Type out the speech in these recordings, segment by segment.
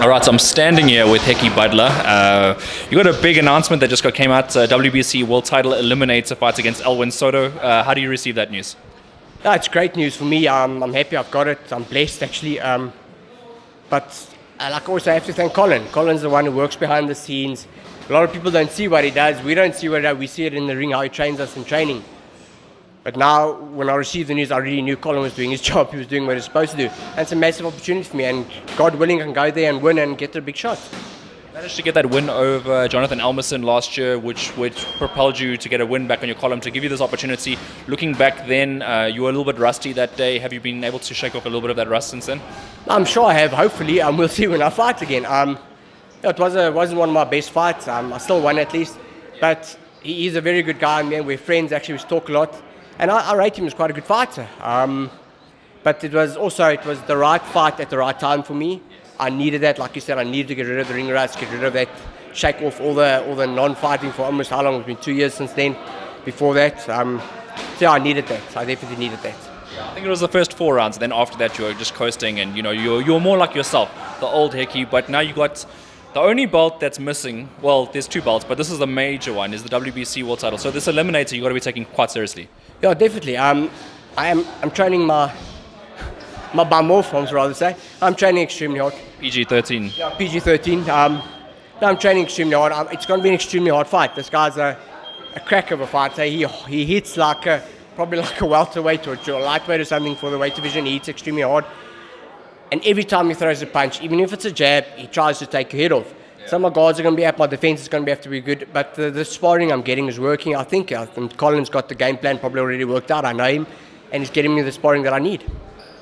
All right, so I'm standing here with Hekkie Budler. You got a big announcement that just came out, WBC World Title Eliminator fight against Elwin Soto. How do you receive that news? Yeah, it's great news for me. I'm happy I've got it. I'm blessed, actually. But like also, I have to thank Colin. Colin's the one who works behind the scenes. A lot of people don't see what he does. We don't see what he does. We see it in the ring, how he trains us in training. But now, when I received the news, I really knew Colin was doing his job. He was doing what he was supposed to do. And it's a massive opportunity for me. And God willing, I can go there and win and get a big shot. You managed to get that win over Jonathan Elmerson last year, which propelled you to get a win back on your column, to give you this opportunity. Looking back then, you were a little bit rusty that day. Have you been able to shake off a little bit of that rust since then? I'm sure I have, hopefully. We'll see when I fight again. It wasn't one of my best fights. I still won at least. But he's a very good guy, man. We're friends, actually. We talk a lot. And I rate him as quite a good fighter. But it was the right fight at the right time for me. I needed that, like you said. I needed to get rid of the ring rust, get rid of that, shake off all the non-fighting for almost how long? It's been 2 years since then. Before that, so yeah, I needed that. I definitely needed that. I think it was the first 4 rounds, and then after that you were just coasting, and you're more like yourself, the old Hekkie. But now you got the only belt that's missing. Well, there's 2 belts, but this is the major one, is the WBC World Title. So this Eliminator you got to be taking quite seriously. Yeah, definitely. I'm training my bum off, I would rather say. I'm training extremely hard. PG-13. Yeah, PG-13. I'm training extremely hard. It's going to be an extremely hard fight. This guy's a crack of a fighter. He hits probably like a welterweight or a lightweight or something for the weight division. He hits extremely hard. And every time he throws a punch, even if it's a jab, he tries to take your head off. Some of my guards are going to be up, my defense is going to have to be good, but the sparring I'm getting is working. I think Colin's got the game plan probably already worked out. I know him, and he's getting me the sparring that I need.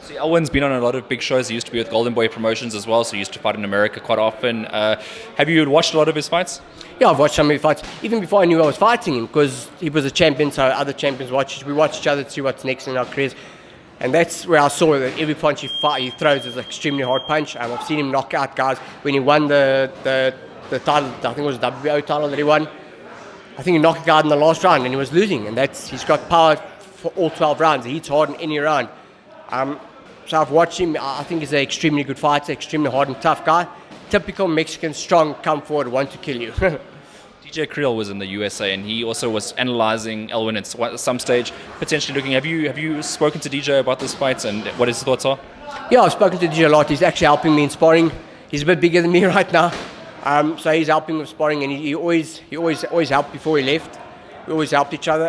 See, Elwin's been on a lot of big shows. He used to be with Golden Boy Promotions as well, so he used to fight in America quite often. Have you watched a lot of his fights? Yeah, I've watched some of his fights, even before I knew I was fighting him, because he was a champion, so other champions we watch each other to see what's next in our careers. And that's where I saw that every punch he throws is an extremely hard punch. I've seen him knock out guys. When he won the title, I think it was the WBO title that he won, I think he knocked a guy in the last round and he was losing. And he's got power for all 12 rounds. He hits hard in any round. So I've watched him. I think he's an extremely good fighter, extremely hard and tough guy. Typical Mexican, strong, come forward, want to kill you. DJ Creel was in the USA, and he also was analyzing Elwin at some stage, potentially looking. Have you spoken to DJ about this fight and what his thoughts are? Yeah, I've spoken to DJ a lot. He's actually helping me in sparring. He's a bit bigger than me right now, so he's helping with sparring, and he always helped before he left. We always helped each other.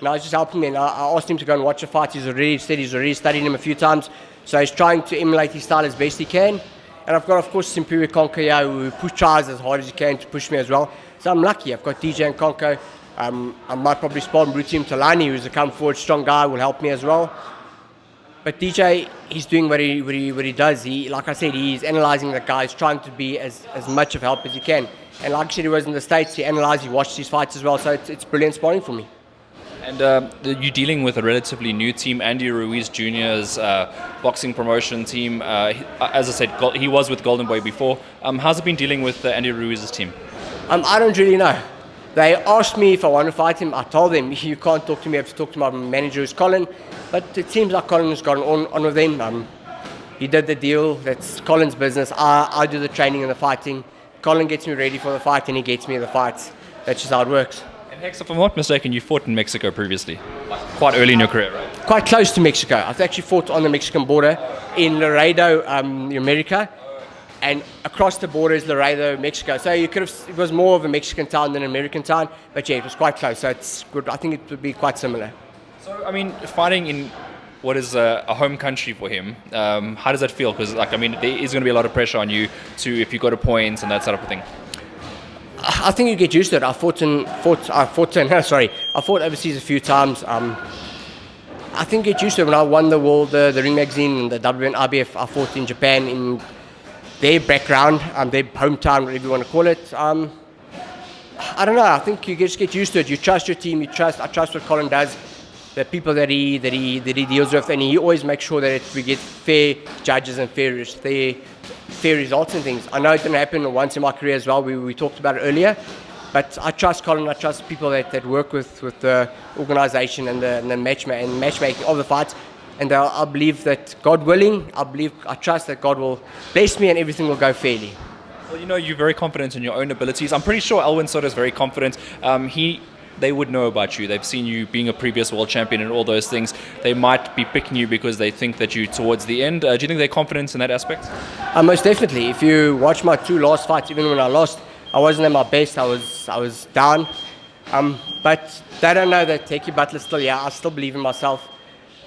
Now he's just helping me, and I asked him to go and watch a fight. He's already studied him a few times, so he's trying to emulate his style as best he can. And I've got, of course, Simpiwe Konko here, who tries as hard as he can to push me as well. So I'm lucky. I've got DJ and Konko. I might probably spar Mruti Mtalani, who's a come forward, strong guy, will help me as well. But DJ, he's doing what he does. Like I said, he's analysing the guys, trying to be as much of help as he can. And like I said, he was in the States, he analysed, he watched his fights as well. So it's brilliant sparring for me. And you're dealing with a relatively new team, Andy Ruiz Jr.'s boxing promotion team. As I said, he was with Golden Boy before. How's it been dealing with Andy Ruiz's team? I don't really know. They asked me if I want to fight him. I told them, you can't talk to me, you have to talk to my manager, who's Colin. But it seems like Colin has gone on with them. He did the deal. That's Colin's business. I do the training and the fighting. Colin gets me ready for the fight, and he gets me the fights. That's just how it works. And Hex, if I'm not mistaken, you fought in Mexico previously, quite early in your career, right? Quite close to Mexico. I've actually fought on the Mexican border in Laredo, America. And across the border is Laredo, Mexico. So it was more of a Mexican town than an American town. But yeah, it was quite close. So it's good. I think it would be quite similar. So, I mean, fighting in what is a home country for him, how does that feel? Because, there is going to be a lot of pressure on you if you go to points and that sort of thing. I think you get used to it. I fought overseas a few times. I think you get used to it. When I won the world, the Ring Magazine and the WNIBF, I fought in Japan in their background, their hometown, whatever you want to call it. I don't know. I think you just get used to it. You trust your team. I trust what Colin does, the people that he deals with, and he always makes sure that we get fair judges and fair results and things. I know it didn't happen once in my career as well. We talked about it earlier, but I trust Colin. I trust people that work with the organisation and the matchmaking of the fights. and I believe that God willing, I trust that God will bless me and everything will go fairly. Well, you know, you're very confident in your own abilities. I'm pretty sure Elwin Soto is very confident. They would know about you. They've seen you being a previous world champion and all those things. They might be picking you because they think that you're towards the end. Do you think they're confident in that aspect? Most definitely. If you watch my 2 last fights, even when I lost, I wasn't at my best. I was down. But they don't know that Hekkie Budler's still here. I still believe in myself.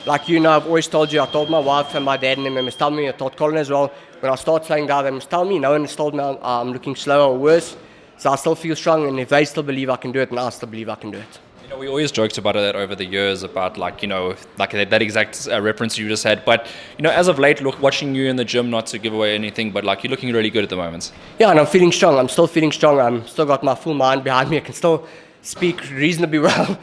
Like you know, I've always told you, I told my wife and my dad and them, they must tell me, I told Colin as well, when I start slowing down, they must tell me. No one has told me I'm looking slower or worse. So I still feel strong, and if they still believe I can do it, and I still believe I can do it. You know, we always joked about that over the years, about like that exact reference you just had. But you know, as of late, watching you in the gym, not to give away anything, but like you're looking really good at the moment. Yeah, and I'm feeling strong. I'm still feeling strong. I'm still got my full mind behind me. I can still speak reasonably well.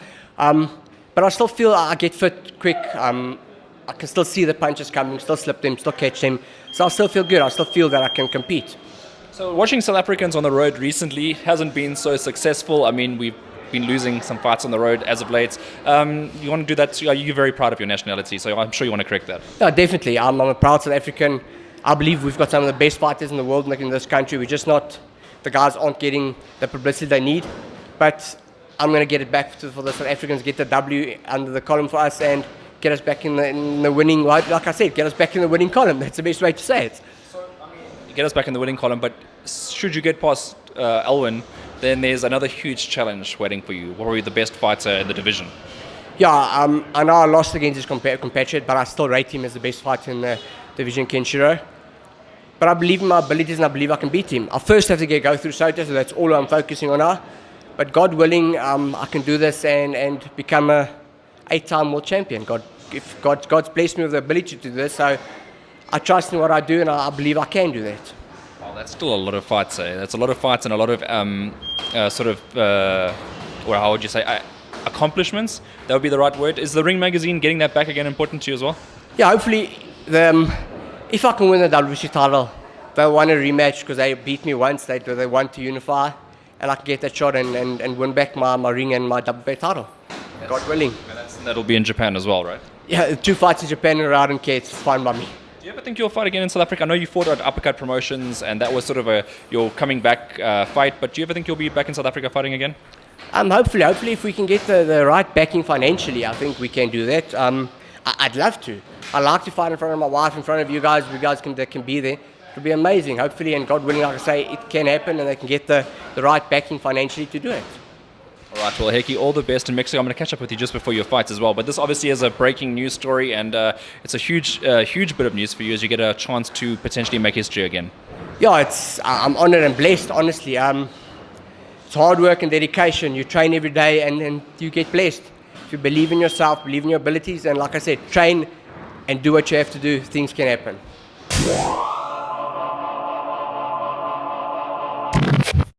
But I still feel I get fit quick. I can still see the punches coming, still slip them, still catch them. So I still feel good. I still feel that I can compete. So watching South Africans on the road recently hasn't been so successful. I mean, we've been losing some fights on the road as of late. You want to do that? Are you very proud of your nationality? So I'm sure you want to correct that. Yeah, definitely. I'm a proud South African. I believe we've got some of the best fighters in the world in this country. We're just not, the guys aren't getting the publicity they need. But I'm going to get it back for the South Africans, get the W under the column for us and get us back in the winning, like I said, get us back in the winning column. That's the best way to say it. So, I mean, get us back in the winning column, but should you get past Elwin, then there's another huge challenge waiting for you. What are you, the best fighter in the division? Yeah, I know I lost against his compatriot, but I still rate him as the best fighter in the division, Kenshiro. But I believe in my abilities and I believe I can beat him. I first have to go through Soto, so that's all I'm focusing on now. But God willing, I can do this and become a 8-time world champion. God's blessed me with the ability to do this, so I trust in what I do and I believe I can do that. Well, that's still a lot of fights, eh? That's a lot of fights and a lot of or how would you say, accomplishments. That would be the right word. Is the Ring magazine getting that back again important to you as well? Yeah, hopefully, if I can win the WBC title, they'll want a rematch because they beat me once. They want to unify, and I can get that shot and win back my Ring and my WBC title. Yes. God willing. And that'll be in Japan as well, right? Yeah, 2 fights in Japan and I don't care. It's fine by me. Do you ever think you'll fight again in South Africa? I know you fought at Uppercut Promotions, and that was sort of your coming back fight. But do you ever think you'll be back in South Africa fighting again? Hopefully, if we can get the right backing financially, I think we can do that. I'd love to. I like to fight in front of my wife, in front of you guys. You guys can be there. It'll be amazing. Hopefully, and God willing, like I say, it can happen, and they can get the right backing financially to do it. All right, well, Hekkie, all the best in Mexico. I'm going to catch up with you just before your fights as well. But this obviously is a breaking news story, and it's a huge bit of news for you as you get a chance to potentially make history again. Yeah, I'm honoured and blessed, honestly. It's hard work and dedication. You train every day, and you get blessed. If you believe in yourself, believe in your abilities, and like I said, train and do what you have to do, things can happen.